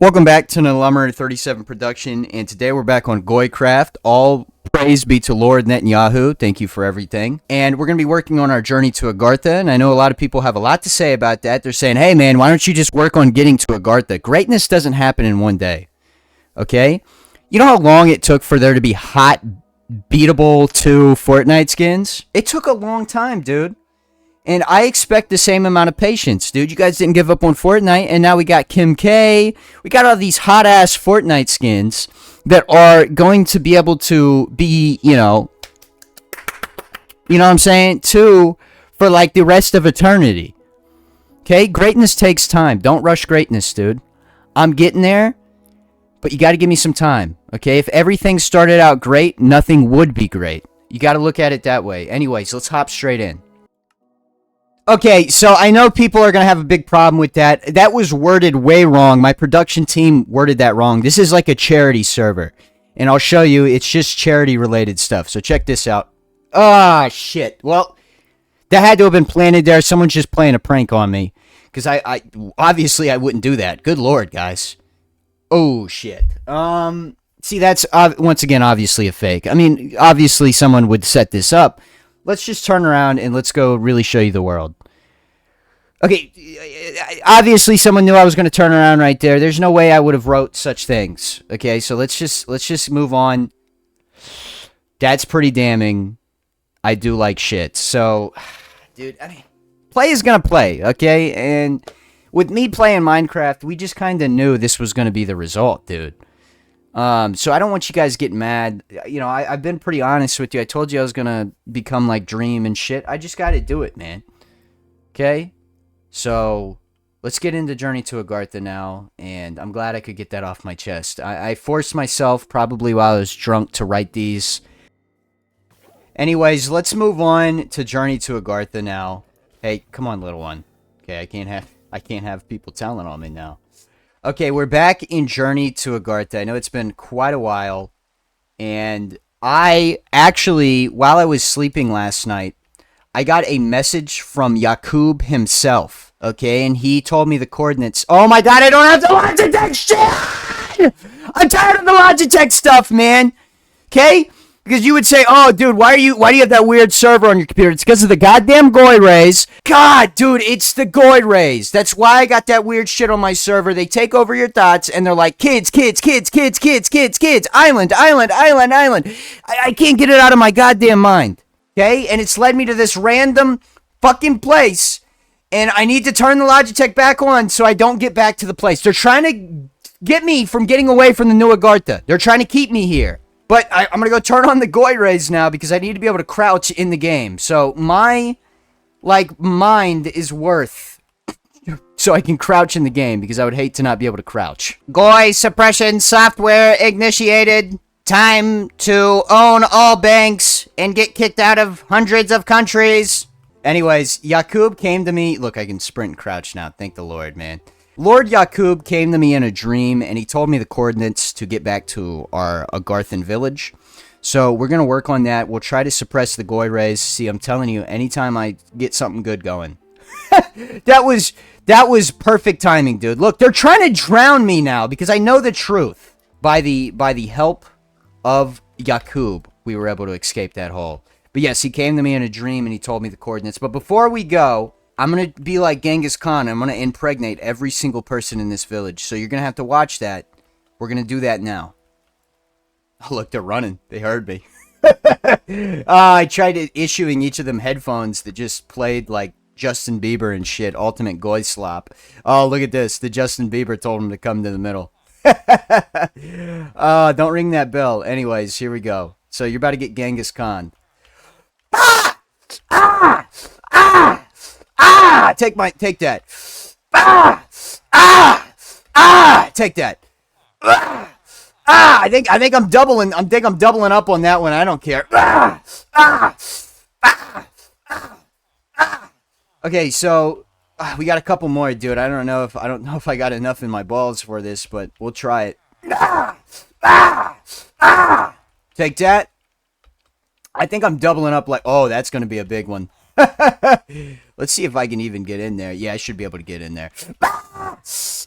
Welcome back to Number 37 production, and today we're back on Goycraft. All praise be to Lord Netanyahu. Thank you for everything. And we're going to be working on our journey to Agartha, and I know a lot of people have a lot to say about that. They're saying, hey man, why don't you just work on getting to Agartha? Greatness doesn't happen in one day, okay? You know how long it took for there to be hot, beatable 2 Fortnite skins? It took a long time, dude. And I expect the same amount of patience, dude. You guys didn't give up on Fortnite, and now we got Kim K. We got all these hot-ass Fortnite skins that are going to be able to be, you know what I'm saying, too, for, like, the rest of eternity. Okay? Greatness takes time. Don't rush greatness, dude. I'm getting there, but you got to give me some time, okay? If everything started out great, nothing would be great. You got to look at it that way. Anyways, let's hop straight in. Okay, so I know people are going to have a big problem with that. That was worded way wrong. My production team worded that wrong. This is like a charity server. And I'll show you, it's just charity-related stuff. So check this out. Ah, shit. Well, that had to have been planted there. Someone's just playing a prank on me. Because I obviously I wouldn't do that. Good lord, guys. Oh, shit. See, that's, once again, obviously a fake. I mean, obviously someone would set this up. Let's just turn around and let's go really show you the world. Okay, obviously someone knew I was going to turn around right there. There's no way I would have wrote such things. Okay, so let's just move on. That's pretty damning. I do like shit. So, dude, I mean, play is going to play, okay? And with me playing Minecraft, we just kind of knew this was going to be the result, dude. So I don't want you guys getting mad. You know, I've been pretty honest with you. I told you I was going to become like Dream and shit. I just got to do it, man. Okay? So, let's get into Journey to Agartha now, and I'm glad I could get that off my chest. I forced myself, probably while I was drunk, to write these. Anyways, let's move on to Journey to Agartha now. Hey, come on, little one. Okay, I can't have people telling on me now. Okay, we're back in Journey to Agartha. I know it's been quite a while, and I actually, while I was sleeping last night, I got a message from Yakub himself, okay? And he told me the coordinates. Oh my god, I don't have the Logitech shit! I'm tired of the Logitech stuff, man. Okay? Because you would say, oh, dude, why do you have that weird server on your computer? It's because of the goddamn Goy rays. God, dude, it's the Goy rays. That's why I got that weird shit on my server. They take over your thoughts, and they're like, kids, island. I can't get it out of my goddamn mind. Okay, and it's led me to this random fucking place, and I need to turn the Logitech back on so I don't get back to the place. They're trying to get me from getting away from the new Agartha. They're trying to keep me here. But I'm going to go turn on the Goy rays now because I need to be able to crouch in the game. So my, mind is worth so I can crouch in the game because I would hate to not be able to crouch. Goy suppression software initiated. Time to own all banks and get kicked out of hundreds of countries. Anyways, Yakub came to me. Look, I can sprint and crouch now. Thank the Lord, man. Lord Yakub came to me in a dream, and he told me the coordinates to get back to our Agarthan village. So we're going to work on that. We'll try to suppress the Goy rays. See, I'm telling you, anytime I get something good going. That was perfect timing, dude. Look, they're trying to drown me now because I know the truth. By the help of Yakub, we were able to escape that hole. But yes, he came to me in a dream and he told me the coordinates. But before we go, I'm going to be like Genghis Khan. I'm going to impregnate every single person in this village. So you're going to have to watch that. We're going to do that now. Oh, look, they're running. They heard me. I tried issuing each of them headphones that just played like Justin Bieber and shit. Ultimate Goy slop. Oh, look at this. The Justin Bieber told him to come to the middle. Don't ring that bell. Anyways, here we go. So you're about to get Genghis Khan. Ah! Ah! Ah! Ah! Take that. Ah! Ah! Ah! Take that. Ah! Ah! I think I'm doubling. I'm doubling up on that one. I don't care. Ah! Ah! Ah! Ah! Ah! Okay, so we got a couple more, dude. I don't know if I got enough in my balls for this, but we'll try it. Ah! Ah! Ah! Take that. I think I'm doubling up like, oh, that's going to be a big one. Let's see if I can even get in there. Yeah, I should be able to get in there. Ah!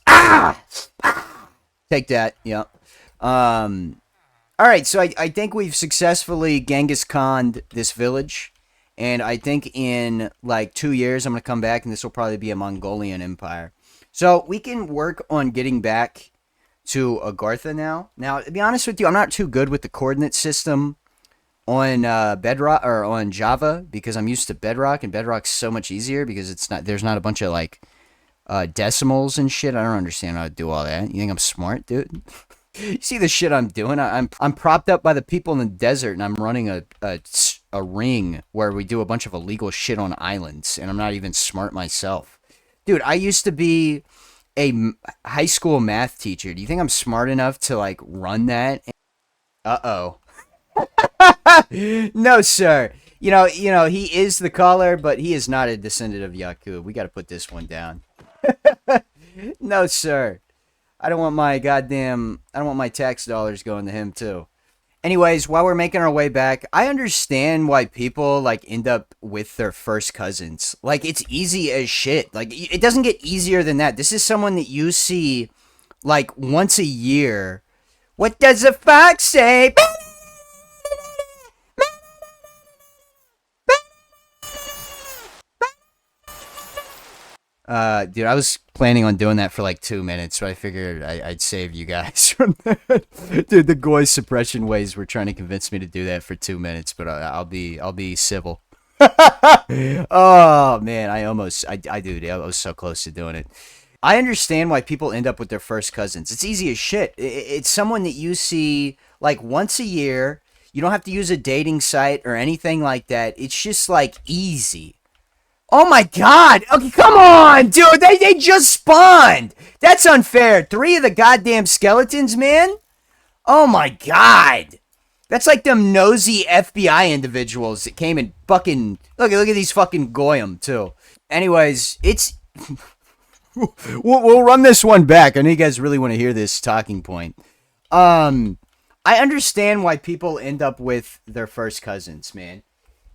Ah! Take that. Yeah. All right, so I think we've successfully Genghis Khan'd this village, and I think in like 2 years I'm gonna come back, and this will probably be a Mongolian empire. So we can work on getting back to Agartha now. Now, to be honest with you, I'm not too good with the coordinate system on Bedrock or on Java because I'm used to Bedrock, and Bedrock's so much easier because it's not there's not a bunch of like decimals and shit. I don't understand how to do all that. You think I'm smart, dude? You see the shit I'm doing? I'm propped up by the people in the desert, and I'm running a ring where we do a bunch of illegal shit on islands, and I'm not even smart myself. Dude, I used to be a high school math teacher. Do you think I'm smart enough to like run that? No, sir. He is the caller, but he is not a descendant of Yakub. We got to put this one down. No, sir. I don't want my tax dollars going to him too. Anyways, while we're making our way back, I understand why people like end up with their first cousins. Like it's easy as shit. Like it doesn't get easier than that. This is someone that you see like once a year. What does the fox say? Dude, I was planning on doing that for like 2 minutes, so I figured I'd save you guys from that. Dude, the Goy suppression ways were trying to convince me to do that for 2 minutes, but I'll be civil. Oh man, I was so close to doing it. I understand why people end up with their first cousins. It's easy as shit. It's someone that you see like once a year. You don't have to use a dating site or anything like that. It's just like easy. Oh my god! Okay, come on, dude! They just spawned! That's unfair. 3 of the goddamn skeletons, man? Oh my god! That's like them nosy FBI individuals that came and fucking... Look at these fucking Goyim, too. Anyways, it's... we'll run this one back. I know you guys really want to hear this talking point. I understand why people end up with their first cousins, man.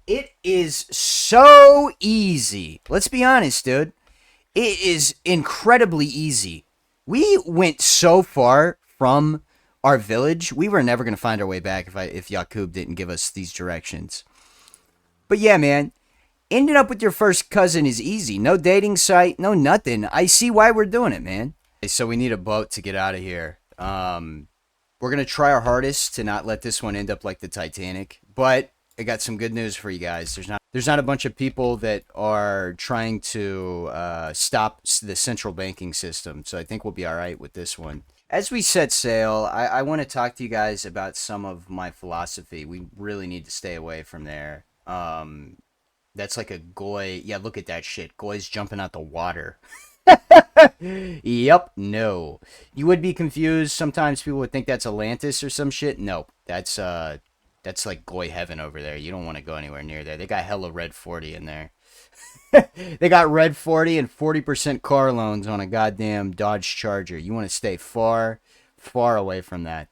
It is so easy. Let's be honest, dude. It is incredibly easy. We went so far from our village, we were never going to find our way back if Yakub didn't give us these directions. But yeah, man, ending up with your first cousin is easy. No dating site, no nothing. I see why we're doing it, man. So we need a boat to get out of here. We're going to try our hardest to not let this one end up like the Titanic, but I got some good news for you guys. There's not a bunch of people that are trying to stop the central banking system, so I think we'll be all right with this one. As we set sail, I want to talk to you guys about some of my philosophy. We really need to stay away from there. That's like a Goy. Yeah, look at that shit. Goy's jumping out the water. Yep, no. You would be confused. Sometimes people would think that's Atlantis or some shit. No, that's like Goy heaven over there. You don't want to go anywhere near there. They got hella red 40 in there. They got red 40 and 40% car loans on a goddamn Dodge Charger. You want to stay far, far away from that.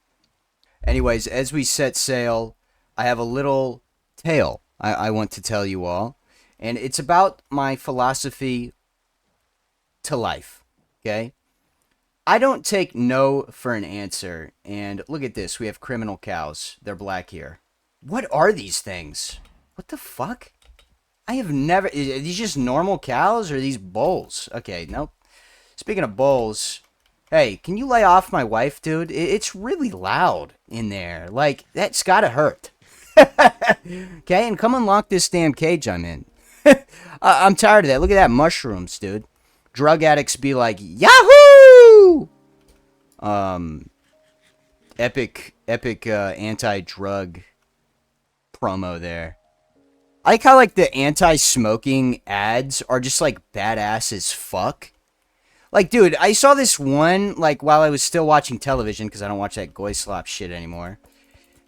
Anyways, as we set sail, I have a little tale I want to tell you all. And it's about my philosophy to life. Okay? I don't take no for an answer. And look at this. We have criminal cows. They're black here. What are these things? What the fuck? I have never... Are these just normal cows or are these bulls? Okay, nope. Speaking of bulls... Hey, can you lay off my wife, dude? It's really loud in there. Like, that's gotta hurt. Okay, and come unlock this damn cage I'm in. I'm tired of that. Look at that. Mushrooms, dude. Drug addicts be like, Yahoo! Epic anti-drug promo there. I like how, like, the anti-smoking ads are just, like, badass as fuck. Like, dude, I saw this one, like, while I was still watching television, because I don't watch that goy slop shit anymore.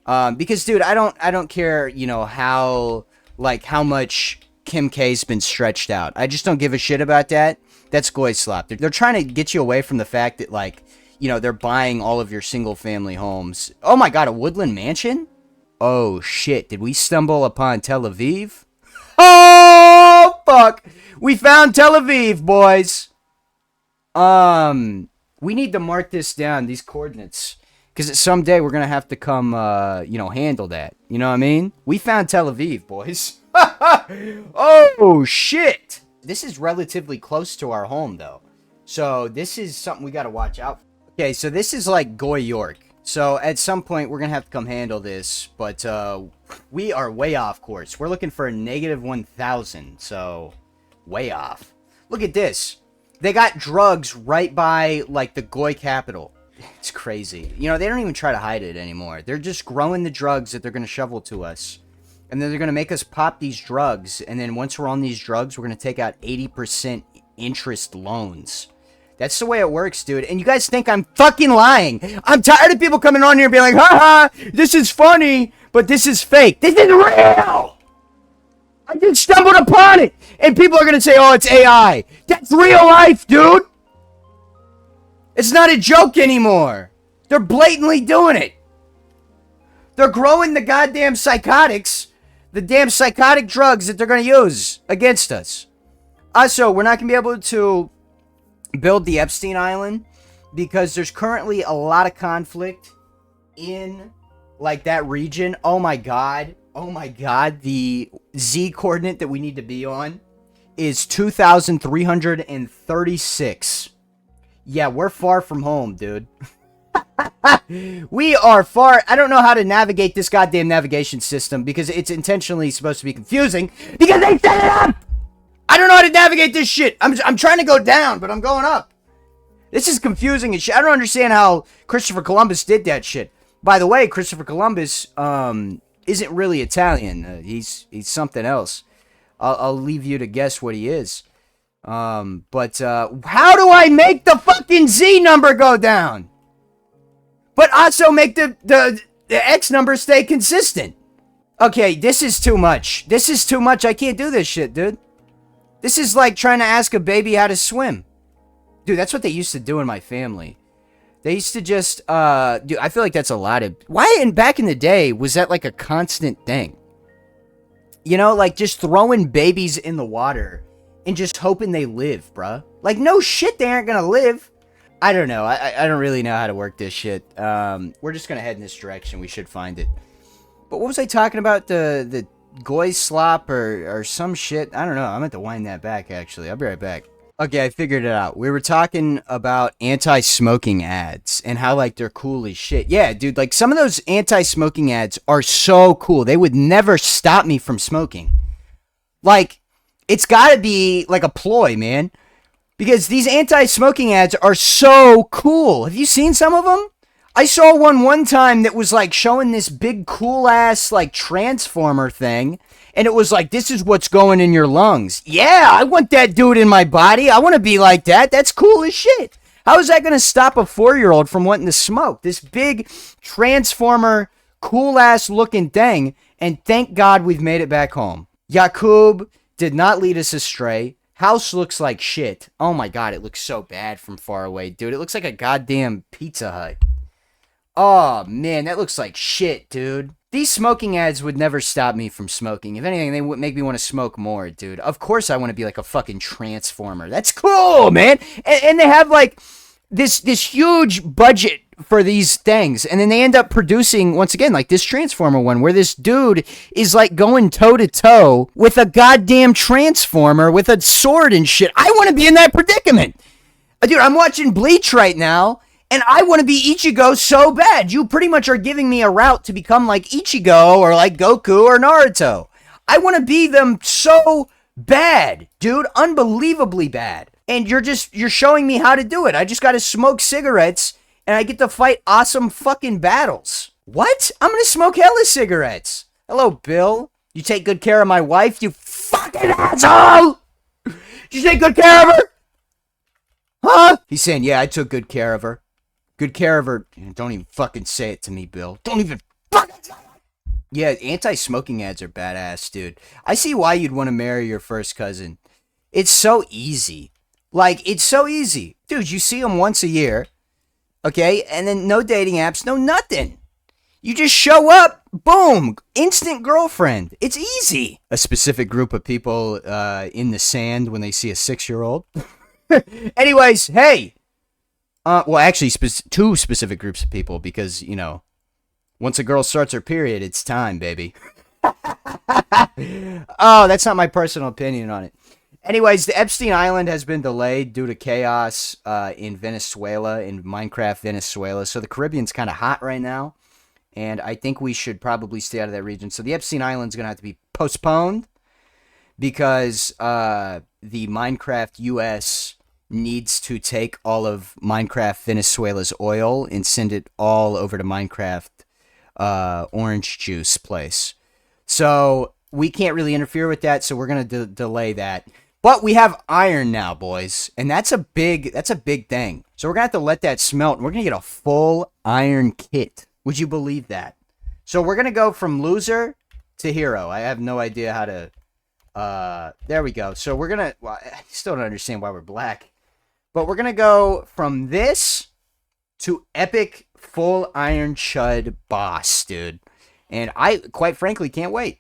Because, dude, I don't care, you know, how much Kim K's been stretched out. I just don't give a shit about that. That's goy slop. They're trying to get you away from the fact that, like, you know, they're buying all of your single-family homes. Oh, my God, a woodland mansion? Oh, shit. Did we stumble upon Tel Aviv? Oh, fuck. We found Tel Aviv, boys. We need to mark this down, these coordinates. Because someday we're going to have to come, handle that. You know what I mean? We found Tel Aviv, boys. Oh, shit. This is relatively close to our home, though. So this is something we got to watch out for. Okay, so this is like Goy York. So at some point, we're going to have to come handle this. But we are way off course. We're looking for a negative 1,000. So way off. Look at this. They got drugs right by, like, the Goy capital. It's crazy. You know, they don't even try to hide it anymore. They're just growing the drugs that they're going to shovel to us. And then they're going to make us pop these drugs. And then once we're on these drugs, we're going to take out 80% interest loans. That's the way it works, dude. And you guys think I'm fucking lying. I'm tired of people coming on here and being like, haha, this is funny, but this is fake. This is real! I just stumbled upon it. And people are going to say, oh, it's AI. That's real life, dude. It's not a joke anymore. They're blatantly doing it. They're growing the goddamn psychotics, the damn psychotic drugs that they're going to use against us. Also, we're not going to be able to build the Epstein Island because there's currently a lot of conflict in, like, that region. Oh my god. Oh my god. The Z coordinate that we need to be on is 2,336. Yeah, we're far from home, dude. We are far. I don't know how to navigate this goddamn navigation system because it's intentionally supposed to be confusing because they set it up. I don't know how to navigate this shit. I'm trying to go down, but I'm going up. This is confusing as shit. I don't understand how Christopher Columbus did that shit. By the way, Christopher Columbus isn't really Italian. He's something else. I'll leave you to guess what he is. How do I make the fucking Z number go down? But also make the X number stay consistent. Okay, this is too much. This is too much. I can't do this shit, dude. This is like trying to ask a baby how to swim. Dude, that's what they used to do in my family. They used to just, dude, I feel like that's a lot of... Why, back in the day, was that like a constant thing? You know, like just throwing babies in the water and just hoping they live, bruh. Like, no shit, they aren't gonna live. I don't know. I don't really know how to work this shit. We're just gonna head in this direction. We should find it. But what was I talking about? The Goy slop or some shit? I don't know. I'm going to wind that back, actually. I'll be right back. Okay, I figured it out. We were talking about anti-smoking ads and how, like, they're cool as shit. Yeah, dude, like, some of those anti-smoking ads are so cool. They would never stop me from smoking. Like, it's gotta be, like, a ploy, man. Because these anti-smoking ads are so cool. Have you seen some of them? I saw one time that was, like, showing this big, cool-ass, like, transformer thing. And it was like, this is what's going in your lungs. Yeah, I want that dude in my body. I want to be like that. That's cool as shit. How is that going to stop a 4-year-old from wanting to smoke? This big transformer, cool-ass looking thing. And thank God we've made it back home. Yakub did not lead us astray. House looks like shit. Oh my God, it looks so bad from far away, dude. It looks like a goddamn Pizza Hut. Oh, man, that looks like shit, dude. These smoking ads would never stop me from smoking. If anything, they would make me want to smoke more, dude. Of course I want to be like a fucking transformer. That's cool, man. And they have, like, this huge budget for these things. And then they end up producing, once again, like this transformer one, where this dude is, like, going toe-to-toe with a goddamn transformer with a sword and shit. I want to be in that predicament. Dude, I'm watching Bleach right now. And I want to be Ichigo so bad. You pretty much are giving me a route to become like Ichigo or like Goku or Naruto. I want to be them so bad, dude. Unbelievably bad. And you're showing me how to do it. I just got to smoke cigarettes and I get to fight awesome fucking battles. What? I'm going to smoke hella cigarettes. Hello, Bill. You take good care of my wife, you fucking asshole? Did you take good care of her? Huh? He's saying, yeah, I took good care of her. Good care of her. Don't even fucking say it to me, Bill. Don't even fucking say it. Yeah, anti-smoking ads are badass, dude. I see why you'd want to marry your first cousin. It's so easy. Like, it's so easy. Dude, you see them once a year. Okay? And then no dating apps, no nothing. You just show up. Boom. Instant girlfriend. It's easy. A specific group of people in the sand when they see a 6-year-old. Anyways, hey. Well, actually, two specific groups of people because, once a girl starts her period, it's time, baby. Oh, that's not my personal opinion on it. Anyways, the Epstein Island has been delayed due to chaos in Venezuela, in Minecraft Venezuela. So the Caribbean's kind of hot right now, and I think we should probably stay out of that region. So the Epstein Island's going to have to be postponed because the Minecraft US needs to take all of Minecraft Venezuela's oil and send it all over to Minecraft orange juice place. So we can't really interfere with that, so we're going to delay that. But we have iron now, boys, and that's a big thing. So we're going to have to let that smelt, and we're going to get a full iron kit. Would you believe that? So we're going to go from loser to hero. I have no idea how to... there we go. So we're going to... Well, I still don't understand why we're black. But we're going to go from this to epic full iron chud boss, dude. And I, quite frankly, can't wait.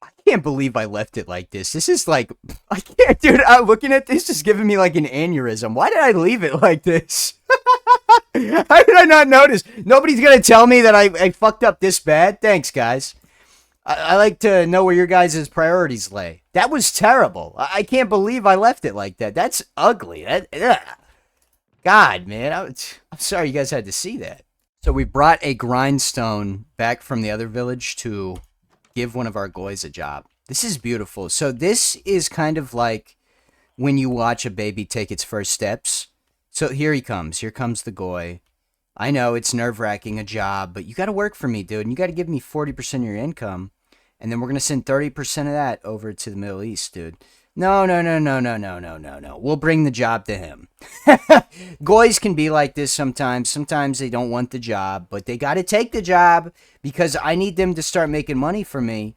I can't believe I left it like this. This is like... I can't, dude. I'm looking at this is giving me like an aneurysm. Why did I leave it like this? How did I not notice? Nobody's going to tell me that I fucked up this bad? Thanks, guys. I like to know where your guys' priorities lay. That was terrible. I can't believe I left it like that. That's ugly. God, man. I'm sorry you guys had to see that. So we brought a grindstone back from the other village to give one of our goys a job. This is beautiful. So this is kind of like when you watch a baby take its first steps. So here he comes. Here comes the goy. I know it's nerve-wracking, a job, but you got to work for me, dude. And you got to give me 40% of your income. And then we're going to send 30% of that over to the Middle East, dude. No. We'll bring the job to him. Goys can be like this sometimes. Sometimes they don't want the job, but they got to take the job because I need them to start making money for me,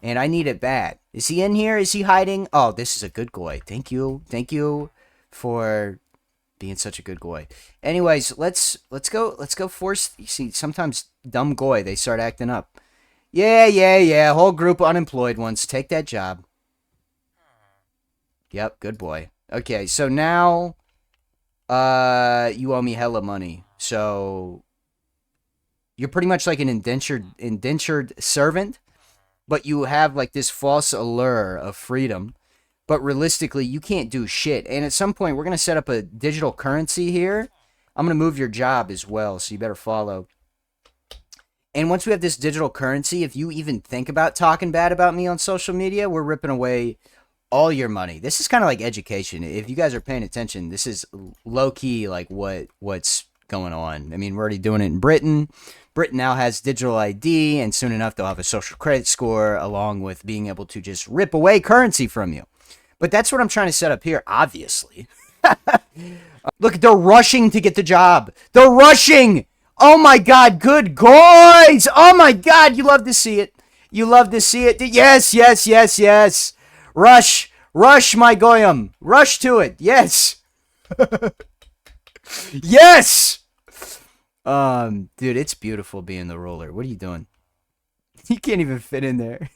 and I need it bad. Is he in here? Is he hiding? Oh, this is a good goy. Thank you. Thank you for being such a good goy. Anyways, let's go force. You see, sometimes dumb goy, they start acting up. Yeah. Whole group unemployed ones. Take that job. Yep, good boy. Okay, so now you owe me hella money. So you're pretty much like an indentured servant, but you have like this false allure of freedom. But realistically, you can't do shit. And at some point, we're going to set up a digital currency here. I'm going to move your job as well, so you better follow. And once we have this digital currency, if you even think about talking bad about me on social media, we're ripping away all your money. This is kind of like education. If you guys are paying attention, this is low-key like what's going on. I mean, we're already doing it in Britain. Britain now has digital ID, and soon enough they'll have a social credit score along with being able to just rip away currency from you. But that's what I'm trying to set up here, obviously. Look, they're rushing to get the job. They're rushing! Oh my god, good guys! Oh my god, you love to see it. You love to see it. Yes. Rush, my goyim. Rush to it. Yes. Yes! Dude, it's beautiful being the ruler. What are you doing? You can't even fit in there.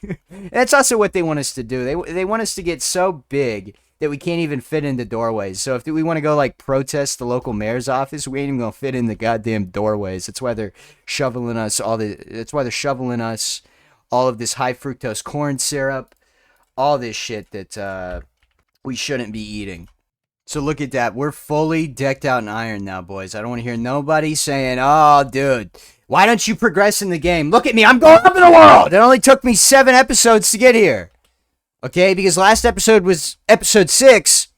That's also what they want us to do. They want us to get so big that we can't even fit into doorways. So if we want to go like protest the local mayor's office, we ain't even gonna fit in the goddamn doorways. That's why they're shoveling us all of this high fructose corn syrup, all this shit that we shouldn't be eating. So look at that. We're fully decked out in iron now, boys. I don't want to hear nobody saying, "Oh, dude, why don't you progress in the game? Look at me. I'm going up in the world. It only took me 7 episodes to get here." Okay, because last episode was episode 6.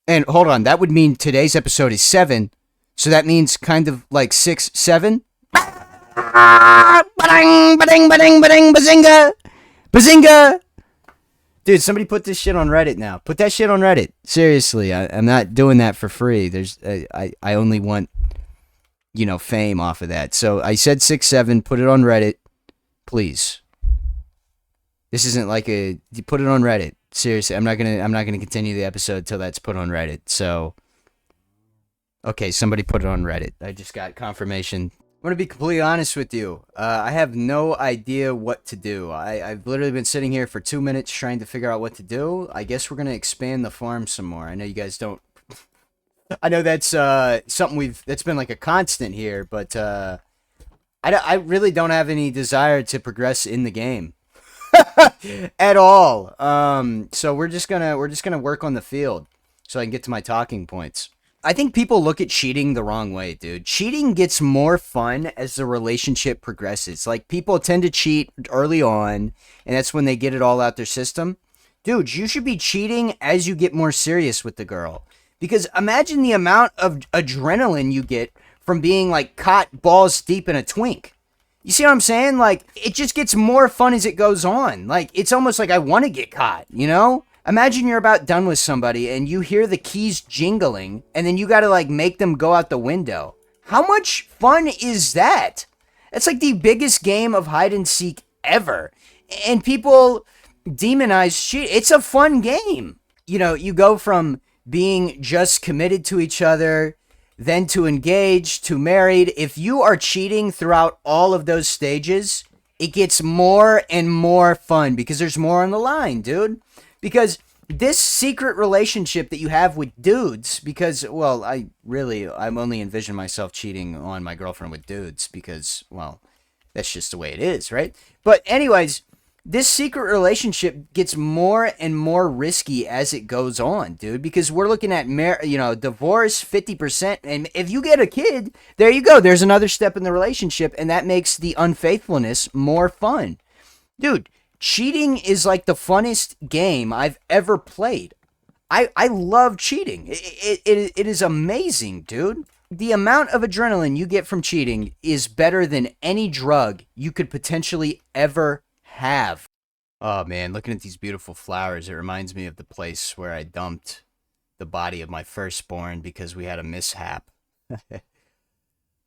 And hold on, that would mean today's episode is 7. So that means kind of like 6, 7. Ba-ding, ba-ding, ba-ding, ba-ding, bazinga! Bazinga! Dude, somebody put this shit on Reddit now. Put that shit on Reddit. Seriously, I'm not doing that for free. I only want, fame off of that. So I said 6, 7. Put it on Reddit, please. This isn't like you put it on Reddit. Seriously, I'm not gonna continue the episode till that's put on Reddit. So, okay, somebody put it on Reddit. I just got confirmation. I'm gonna be completely honest with you. I have no idea what to do. I've literally been sitting here for 2 minutes trying to figure out what to do. I guess we're gonna expand the farm some more. I know you guys don't I know that's something that's been like a constant here, but I really don't have any desire to progress in the game at all. So we're just gonna work on the field so I can get to my talking points. I think people look at cheating the wrong way, dude. Cheating gets more fun as the relationship progresses. Like, people tend to cheat early on, and that's when they get it all out their system. Dude, you should be cheating as you get more serious with the girl. Because imagine the amount of adrenaline you get from being, like, caught balls deep in a twink. You see what I'm saying? Like, it just gets more fun as it goes on. Like, it's almost like I want to get caught, you know? Imagine you're about done with somebody and you hear the keys jingling and then you got to like make them go out the window. How much fun is that? That's like the biggest game of hide and seek ever. And people demonize cheat. It's a fun game. You know, you go from being just committed to each other, then to engaged, to married. If you are cheating throughout all of those stages, it gets more and more fun because there's more on the line, dude. Because this secret relationship that you have with dudes, because, well, I'm only envision myself cheating on my girlfriend with dudes because, well, that's just the way it is, right? But anyways, this secret relationship gets more and more risky as it goes on, dude, because we're looking at, divorce 50%. And if you get a kid, there you go. There's another step in the relationship, and that makes the unfaithfulness more fun. Dude, cheating is like the funnest game I've ever played. I love cheating. It is amazing, dude. The amount of adrenaline you get from cheating is better than any drug you could potentially ever have. Oh man, looking at these beautiful flowers, it reminds me of the place where I dumped the body of my firstborn because we had a mishap.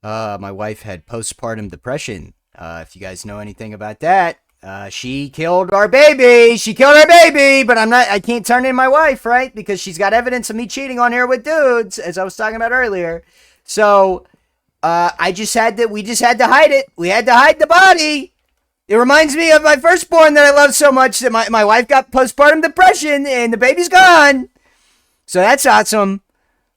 My wife had postpartum depression. If you guys know anything about that. She killed our baby. She killed our baby, but I can't turn in my wife, right? Because she's got evidence of me cheating on her with dudes, as I was talking about earlier. So, we just had to hide it. We had to hide the body. It reminds me of my firstborn that I love so much that my wife got postpartum depression and the baby's gone. So that's awesome.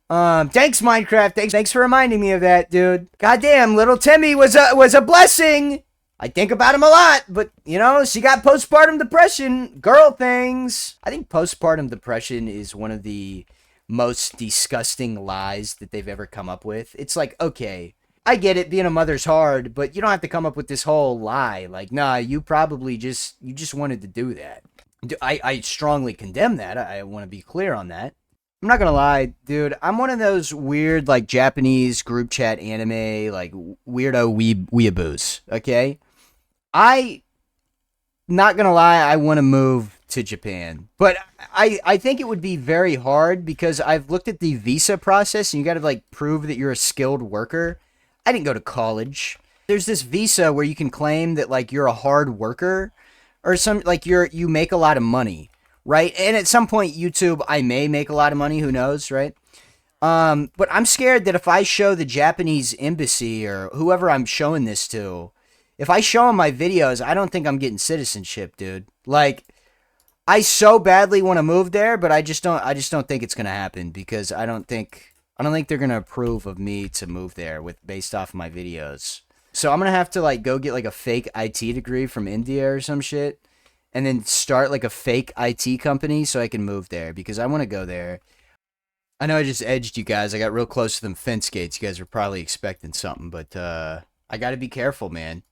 Thanks, Minecraft. Thanks for reminding me of that, dude. Goddamn, little Timmy was a blessing. I think about him a lot, but, she got postpartum depression. Girl things. I think postpartum depression is one of the most disgusting lies that they've ever come up with. It's like, okay, I get it, being a mother's hard, but you don't have to come up with this whole lie. Like, nah, you probably just wanted to do that. I strongly condemn that. I want to be clear on that. I'm not gonna lie, dude. I'm one of those weird, like, Japanese group chat anime, like, weirdo weeaboos, okay? Not gonna lie, I want to move to Japan. But I think it would be very hard because I've looked at the visa process and you gotta, like, prove that you're a skilled worker. I didn't go to college. There's this visa where you can claim that, like, you're a hard worker or you make a lot of money, right? And at some point, YouTube, I may make a lot of money, who knows, right? But I'm scared that if I show the Japanese embassy or whoever I'm showing this to, if I show them my videos, I don't think I'm getting citizenship, dude. Like, I so badly want to move there, but I just don't think it's gonna happen because I don't think they're gonna approve of me to move there based off of my videos. So I'm gonna have to, like, go get, like, a fake IT degree from India or some shit, and then start, like, a fake IT company so I can move there because I want to go there. I know I just edged you guys. I got real close to them fence gates. You guys were probably expecting something, but I got to be careful, man.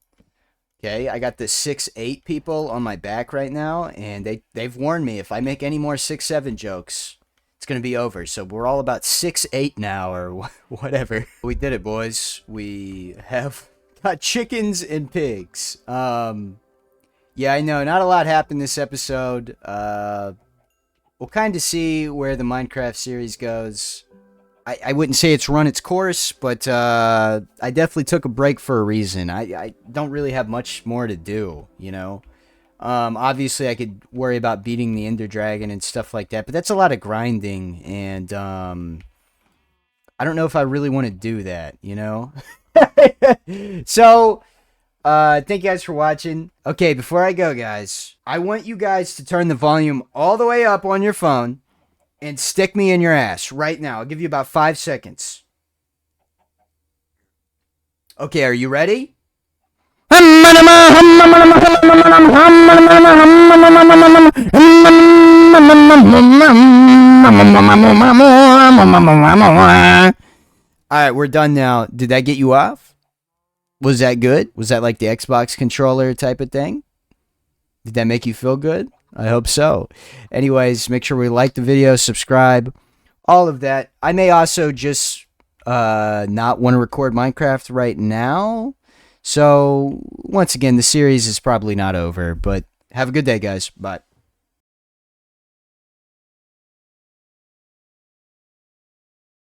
Okay, I got the 6'8" people on my back right now, and they've warned me if I make any more 6'7" jokes, it's going to be over. So we're all about 6'8" now or whatever. We did it, boys. We have got chickens and pigs. Yeah, I know, not a lot happened this episode. We'll kind of see where the Minecraft series goes. I wouldn't say it's run its course, but I definitely took a break for a reason. I don't really have much more to do, Obviously, I could worry about beating the Ender Dragon and stuff like that, but that's a lot of grinding, and I don't know if I really want to do that, So, thank you guys for watching. Okay, before I go, guys, I want you guys to turn the volume all the way up on your phone. and stick me in your ass right now. I'll give you about 5 seconds. Okay, are you ready? Alright, we're done now. Did that get you off? Was that good? Was that like the Xbox controller type of thing? Did that make you feel good? I hope so. Anyways, make sure we like the video, subscribe, all of that. I may also just not want to record Minecraft right now. So, once again, the series is probably not over, but have a good day, guys. Bye.